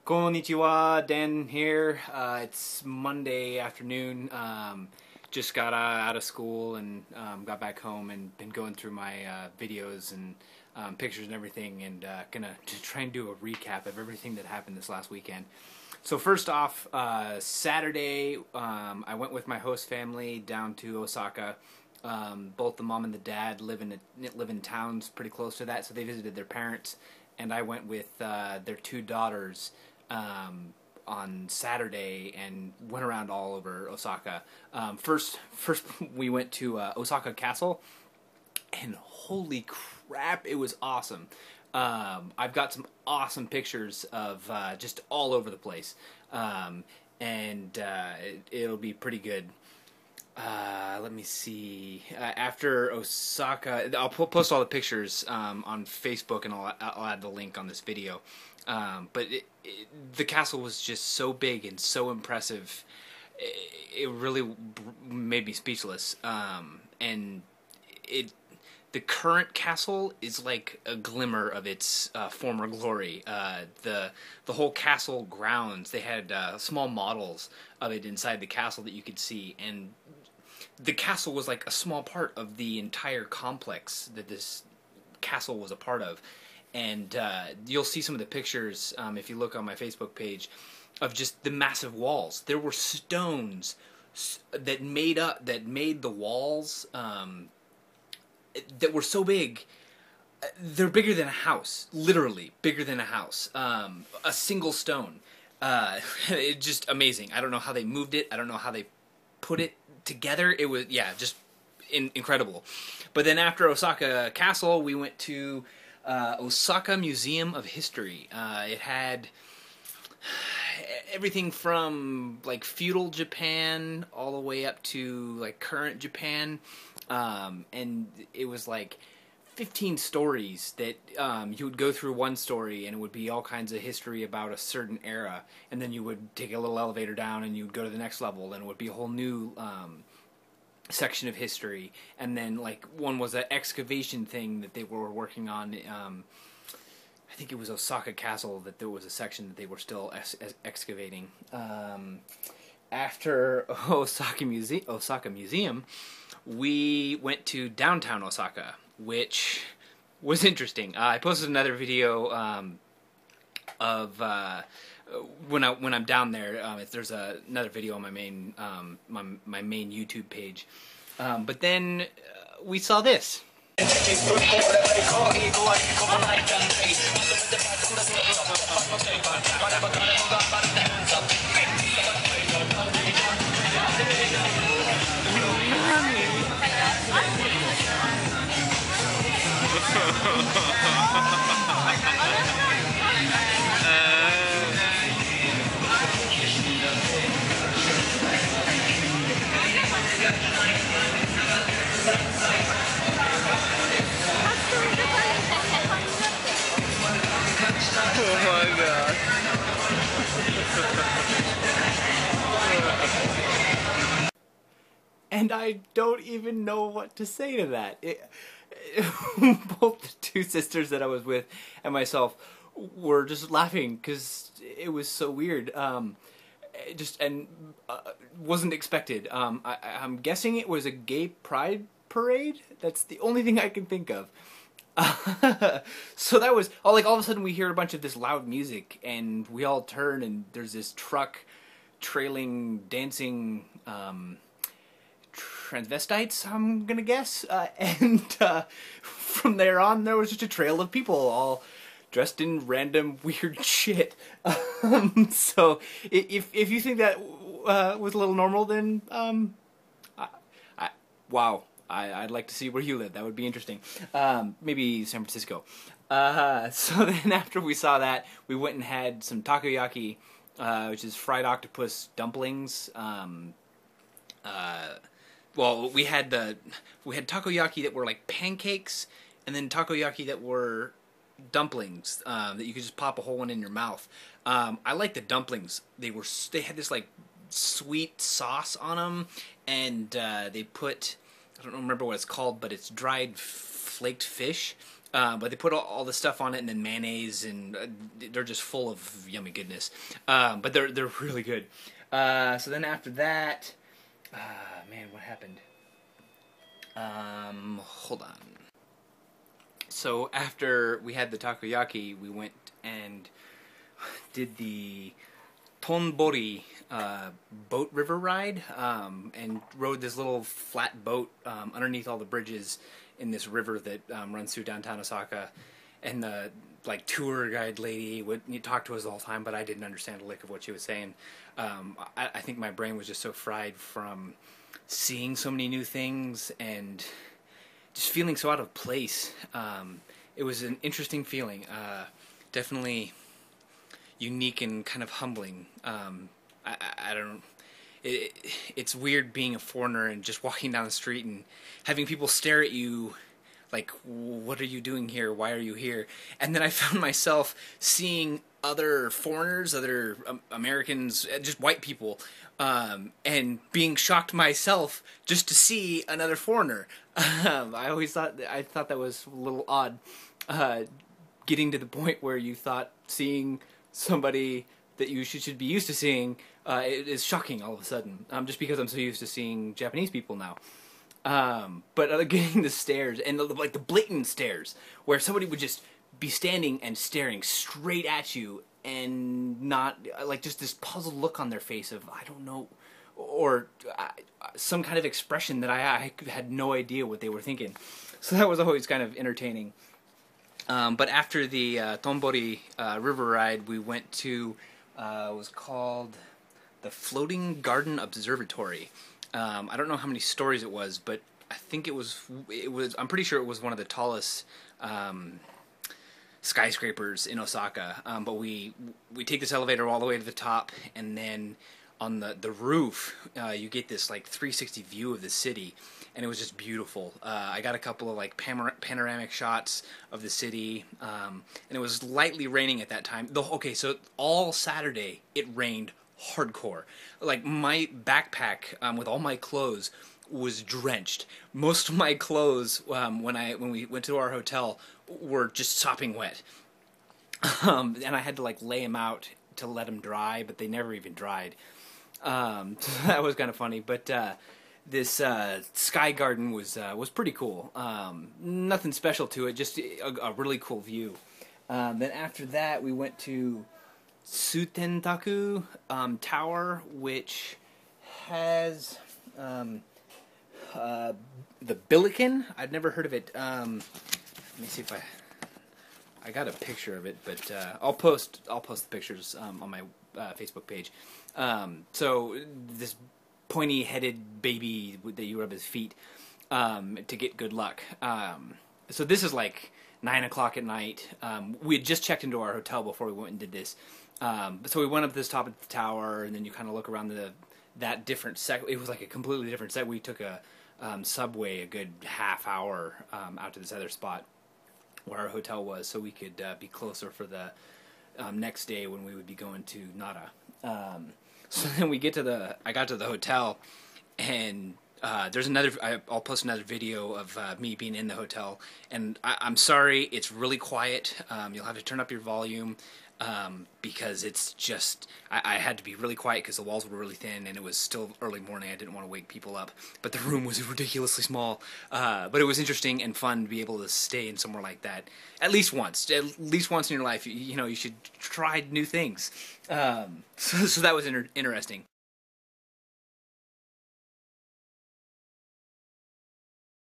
Konnichiwa, Dan here. It's Monday afternoon. Just got out of school and got back home and been going through my videos and pictures and everything, and gonna try and do a recap of everything that happened this last weekend. So first off, Saturday, I went with my host family down to Osaka. Both the mom and the dad live in towns pretty close to that, so they visited their parents, and I went with their two daughters on Saturday and went around all over Osaka. First we went to Osaka Castle, and holy crap, it was awesome. I've got some awesome pictures of just all over the place, and it'll be pretty good. Let me see. After Osaka, I'll post all the pictures on Facebook, and I'll add the link on this video. But the castle was just so big and so impressive. It really made me speechless. And the current castle is like a glimmer of its former glory. The whole castle grounds, they had small models of it inside the castle that you could see, and the castle was like a small part of the entire complex that this castle was a part of. And you'll see some of the pictures if you look on my Facebook page of just the massive walls. There were stones that made the walls that were so big. They're bigger than a house, literally bigger than a house. A single stone. It's just amazing. I don't know how they moved it. I don't know how they put it together. It was, yeah, just incredible. But then after Osaka Castle, we went to Osaka Museum of History. It had everything from like feudal Japan all the way up to like current Japan, and it was like 15 stories that you would go through one story, and it would be all kinds of history about a certain era, and then you would take a little elevator down and you would go to the next level, and it would be a whole new section of history. And then like one was an excavation thing that they were working on. I think it was Osaka Castle that there was a section that they were still excavating. After Osaka Museum, we went to downtown Osaka, which was interesting. I posted another video of when I'm down there. There's another video on my main my main YouTube page. But then we saw this. Oh my god. And I don't even know what to say to that. Both the two sisters that I was with and myself were just laughing because it was so weird. Wasn't expected. I'm guessing it was a gay pride parade. That's the only thing I can think of. So that was all of a sudden we hear a bunch of this loud music, and we all turn, and there's this truck trailing dancing transvestites, I'm gonna guess, and from there on there was just a trail of people all dressed in random weird shit. So if you think that was a little normal, then wow. I'd like to see where you live. That would be interesting. Maybe San Francisco. So then after we saw that, we went and had some takoyaki, which is fried octopus dumplings. Well, we had takoyaki that were like pancakes, and then takoyaki that were dumplings that you could just pop a whole one in your mouth. I like the dumplings. They had this like sweet sauce on them, and they put, I don't remember what it's called, but it's dried flaked fish But they put all the stuff on it, and then mayonnaise, and they're just full of yummy goodness. But they're really good. So then after that, man, what happened? Hold on. So after we had the takoyaki, we went and did the Tonbori boat river ride, and rode this little flat boat underneath all the bridges in this river that runs through downtown Osaka. And the tour guide lady would talk to us the whole time, but I didn't understand a lick of what she was saying. I think my brain was just so fried from seeing so many new things and just feeling so out of place. It was an interesting feeling. Definitely unique and kind of humbling. I don't. It's weird being a foreigner and just walking down the street and having people stare at you like, what are you doing here? Why are you here? And then I found myself seeing other foreigners, other Americans, just white people, and being shocked myself just to see another foreigner. I thought that was a little odd, getting to the point where you thought seeing somebody that you should be used to seeing it is shocking all of a sudden, just because I'm so used to seeing Japanese people now. But getting the stares, and the blatant stares, where somebody would just be standing and staring straight at you, and not, just this puzzled look on their face of, I don't know, or some kind of expression that I had no idea what they were thinking. So that was always kind of entertaining. But after the Tonbori river ride, we went to, it was called the Floating Garden Observatory. I don't know how many stories it was, but I think it was, I'm pretty sure it was one of the tallest skyscrapers in Osaka. But we take this elevator all the way to the top, and then on the roof, you get this 360 view of the city, and it was just beautiful. I got a couple of panoramic shots of the city, and it was lightly raining at that time. Okay, so all Saturday it rained hardcore. My backpack with all my clothes was drenched. Most of my clothes when we went to our hotel were just sopping wet, and I had to lay them out to let them dry, but they never even dried. So that was kind of funny. But this sky garden was pretty cool. Nothing special to it, just a really cool view. Then after that, we went to Tsutentaku Tower, which has the Billiken. I'd never heard of it. Let me see if I got a picture of it, but I'll post the pictures on my Facebook page. So this pointy-headed baby that you rub his feet to get good luck. So this is 9 o'clock at night. We had just checked into our hotel before we went and did this. So we went up to this top of the tower, and then you kind of look around that different set. It was a completely different set. We took a subway a good half hour out to this other spot where our hotel was, so we could be closer for the next day when we would be going to Nara. So then I got to the hotel, and there's I'll post another video of me being in the hotel, and I'm sorry, it's really quiet. You'll have to turn up your volume, because it's just, I had to be really quiet because the walls were really thin, and it was still early morning. I didn't want to wake people up, but the room was ridiculously small. But it was interesting and fun to be able to stay in somewhere like that at least once. At least once in your life, you should try new things. So that was interesting.